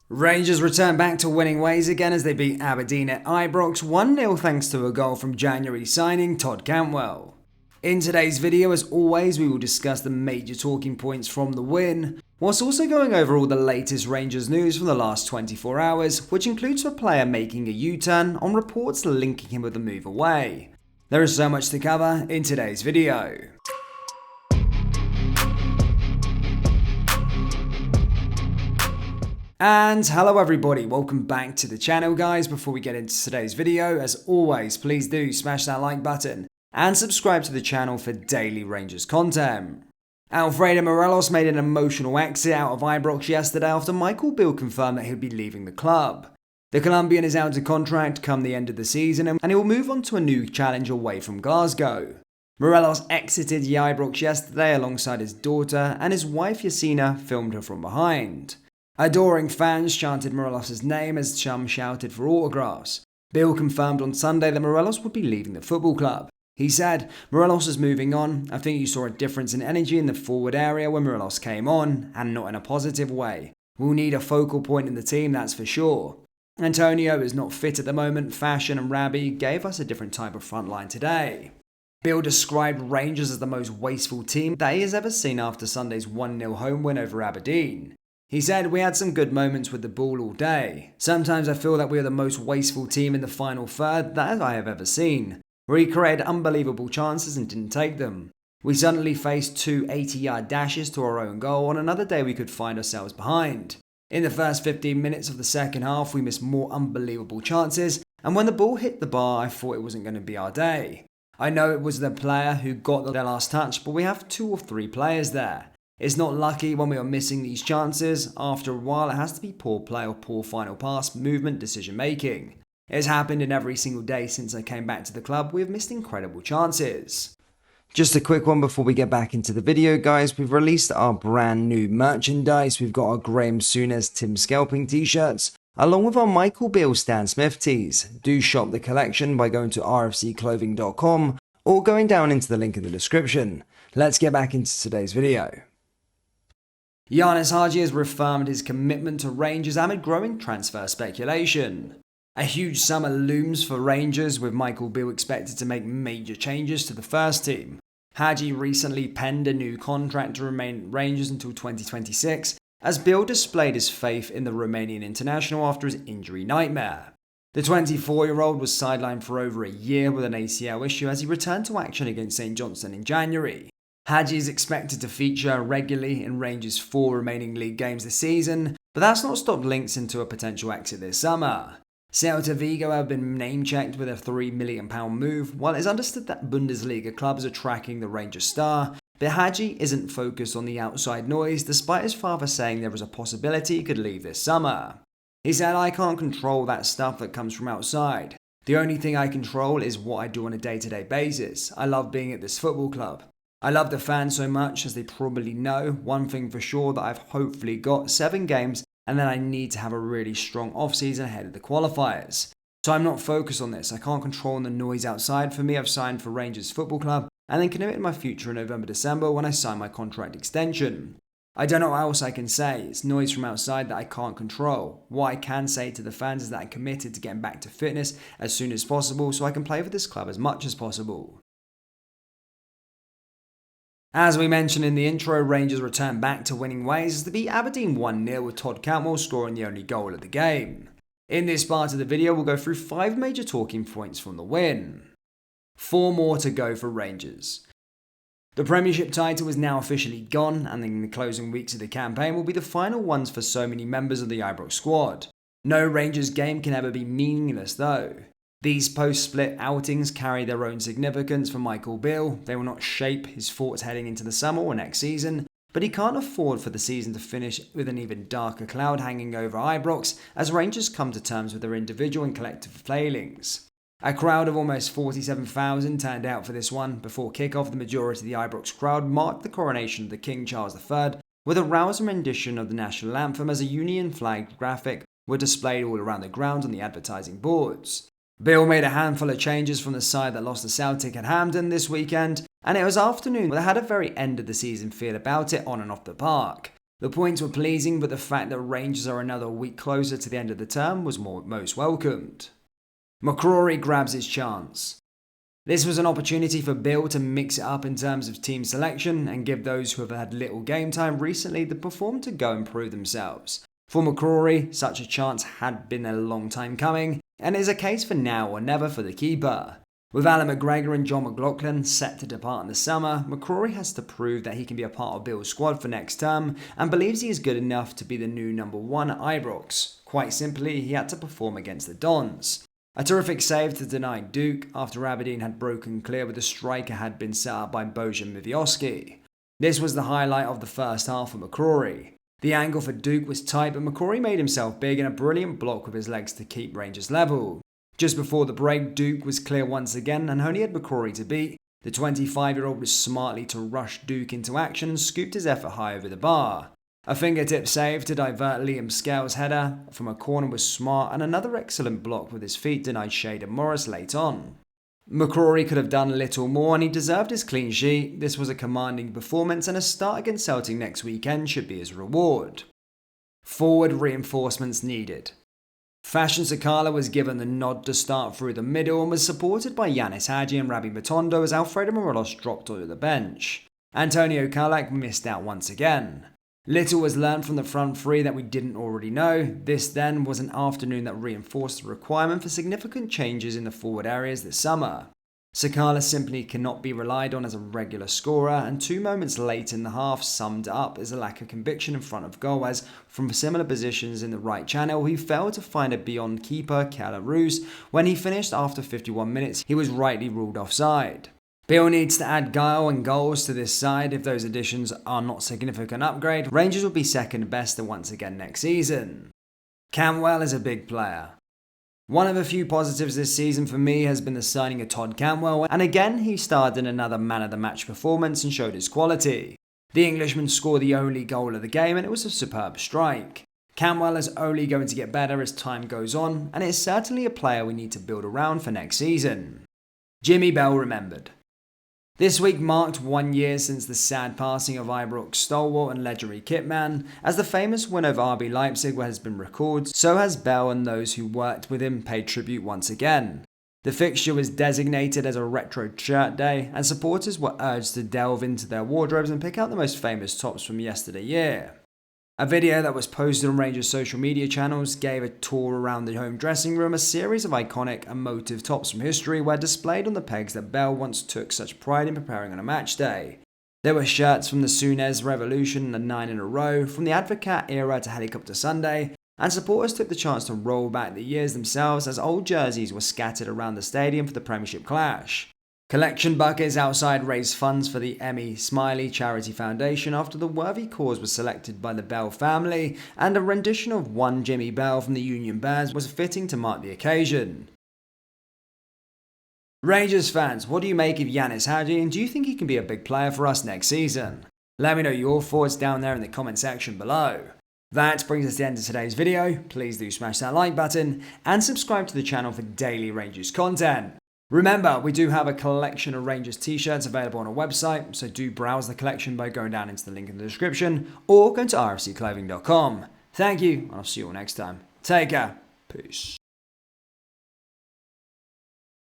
Rangers return back to winning ways again as they beat Aberdeen at Ibrox 1-0 thanks to a goal from January signing Todd Cantwell. In today's video, as always, we will discuss the major talking points from the win, whilst also going over all the latest Rangers news from the last 24 hours, which includes a player making a U-turn on reports linking him with a move away. There is so much to cover in today's video. And hello everybody, welcome back to the channel guys. Before we get into today's video, as always, please do smash that like button and subscribe to the channel for daily Rangers content. Alfredo Morelos made an emotional exit out of Ibrox yesterday after Beale confirmed that he'll be leaving the club. The Colombian is out of contract come the end of the season and he will move on to a new challenge away from Glasgow. Morelos exited Ibrox yesterday alongside his daughter, and his wife Yasina filmed her from behind. Adoring fans chanted Morelos' name as some shouted for autographs. Beale confirmed on Sunday that Morelos would be leaving the football club. He said, "Morelos is moving on. I think you saw a difference in energy in the forward area when Morelos came on, and not in a positive way. We'll need a focal point in the team, that's for sure. Antonio is not fit at the moment. Fashion and Rabble gave us a different type of front line today." Beale described Rangers as the most wasteful team that he has ever seen after Sunday's 1-0 home win over Aberdeen. He said, "We had some good moments with the ball all day. Sometimes I feel that we are the most wasteful team in the final third that I have ever seen, where he created unbelievable chances and didn't take them. We suddenly faced two 80-yard dashes to our own goal. On another day we could find ourselves behind. In the first 15 minutes of the second half we missed more unbelievable chances, and when the ball hit the bar I thought it wasn't going to be our day. I know it was the player who got the last touch, but we have 2 or 3 players there. It's not lucky when we are missing these chances. After a while, it has to be poor play or poor final pass, movement, decision making. It has happened in every single day since I came back to the club. We have missed incredible chances." Just a quick one before we get back into the video, guys. We've released our brand new merchandise. We've got our Graham Souness Tim Scalping t-shirts, along with our Michael Beale Stan Smith tees. Do shop the collection by going to rfcclothing.com or going down into the link in the description. Let's get back into today's video. Haji has reaffirmed his commitment to Rangers amid growing transfer speculation. A huge summer looms for Rangers, with Michael Beale expected to make major changes to the first team. Haji recently penned a new contract to remain at Rangers until 2026, as Beale displayed his faith in the Romanian international after his injury nightmare. The 24-year-old was sidelined for over a year with an ACL issue as he returned to action against St Johnstone in January. Haji is expected to feature regularly in Rangers' 4 remaining league games this season, but that's not stopped links into a potential exit this summer. Celta Vigo have been name-checked with a £3 million move, while it is understood that Bundesliga clubs are tracking the Rangers star, but Haji isn't focused on the outside noise despite his father saying there was a possibility he could leave this summer. He said, "I can't control that stuff that comes from outside. The only thing I control is what I do on a day-to-day basis. I love being at this football club. I love the fans so much, as they probably know. One thing for sure that I've hopefully got 7 games, and then I need to have a really strong off-season ahead of the qualifiers. So I'm not focused on this. I can't control the noise outside. For me, I've signed for Rangers Football Club and then commit my future in November, December when I sign my contract extension. I don't know what else I can say. It's noise from outside that I can't control. What I can say to the fans is that I'm committed to getting back to fitness as soon as possible so I can play for this club as much as possible." As we mentioned in the intro, Rangers return back to winning ways as they beat Aberdeen 1-0 with Todd Cantwell scoring the only goal of the game. In this part of the video, we'll go through 5 major talking points from the win. 4 more to go for Rangers. The Premiership title is now officially gone, and in the closing weeks of the campaign will be the final ones for so many members of the Ibrox squad. No Rangers game can ever be meaningless though. These post-split outings carry their own significance for Michael Beale. They will not shape his thoughts heading into the summer or next season, but he can't afford for the season to finish with an even darker cloud hanging over Ibrox as Rangers come to terms with their individual and collective failings. A crowd of almost 47,000 turned out for this one. Before kick-off, the majority of the Ibrox crowd marked the coronation of the King Charles III with a rousing rendition of the national anthem as a Union flag graphic were displayed all around the ground on the advertising boards. Beale made a handful of changes from the side that lost to Celtic at Hampden this weekend, and it was afternoon that had a very end of the season feel about it on and off the park. The points were pleasing, but the fact that Rangers are another week closer to the end of the term was most welcomed. McCrory grabs his chance. This was an opportunity for Beale to mix it up in terms of team selection and give those who have had little game time recently the platform to go and prove themselves. For McCrory, such a chance had been a long time coming, and is a case for now or never for the keeper. With Alan McGregor and John McLaughlin set to depart in the summer, McCrory has to prove that he can be a part of Beale's squad for next term and believes he is good enough to be the new number 1 at Ibrox. Quite simply, he had to perform against the Dons. A terrific save to deny Duke after Aberdeen had broken clear with the striker had been set up by Bojan Miwiowski. This was the highlight of the first half for McCrory. The angle for Duke was tight, but McCrory made himself big in a brilliant block with his legs to keep Rangers level. Just before the break, Duke was clear once again and only had McCrory to beat. The 25-year-old was smartly to rush Duke into action and scooped his effort high over the bar. A fingertip save to divert Liam Scales' header from a corner was smart, and another excellent block with his feet denied Shaden Morris late on. McCrory could have done a little more and he deserved his clean sheet. This was a commanding performance and a start against Celtic next weekend should be his reward. Forward reinforcements needed. Fashion Sakala was given the nod to start through the middle and was supported by Yanis Haji and Rabbi Matondo as Alfredo Morelos dropped onto the bench. Antonio Kalak missed out once again. Little was learned from the front three that we didn't already know. This then was an afternoon that reinforced the requirement for significant changes in the forward areas this summer. Sakala simply cannot be relied on as a regular scorer, and 2 moments late in the half summed up as a lack of conviction in front of goal as, from similar positions in the right channel, he failed to find a beyond keeper, Calarus. When he finished after 51 minutes, he was rightly ruled offside. Beale needs to add guile and goals to this side. If those additions are not significant upgrade, Rangers will be second best once again next season. Cantwell is a big player. One of a few positives this season for me has been the signing of Todd Cantwell, and again he starred in another man-of-the-match performance and showed his quality. The Englishman scored the only goal of the game and it was a superb strike. Cantwell is only going to get better as time goes on, and it is certainly a player we need to build around for next season. Jimmy Bell remembered. This week marked 1 year since the sad passing of Ibrox stalwart and legendary kitman. As the famous win over RB Leipzig has been recorded, so has Bell and those who worked with him paid tribute once again. The fixture was designated as a retro shirt day, and supporters were urged to delve into their wardrobes and pick out the most famous tops from yesteryear. A video that was posted on Rangers' social media channels gave a tour around the home dressing room. A series of iconic and emotive tops from history were displayed on the pegs that Bell once took such pride in preparing on a match day. There were shirts from the Souness Revolution and 9 in a row, from the Advocat era to Helicopter Sunday, and supporters took the chance to roll back the years themselves as old jerseys were scattered around the stadium for the Premiership clash. Collection buckets outside raised funds for the Emmy Smiley Charity Foundation after the worthy cause was selected by the Bell family, and a rendition of One Jimmy Bell from the Union Bears was fitting to mark the occasion. Rangers fans, what do you make of Yanis Haji, and do you think he can be a big player for us next season? Let me know your thoughts down there in the comment section below. That brings us to the end of today's video. Please do smash that like button and subscribe to the channel for daily Rangers content. Remember, we do have a collection of Rangers t-shirts available on our website, so do browse the collection by going down into the link in the description or go to rfcclothing.com. Thank you, and I'll see you all next time. Take care. Peace.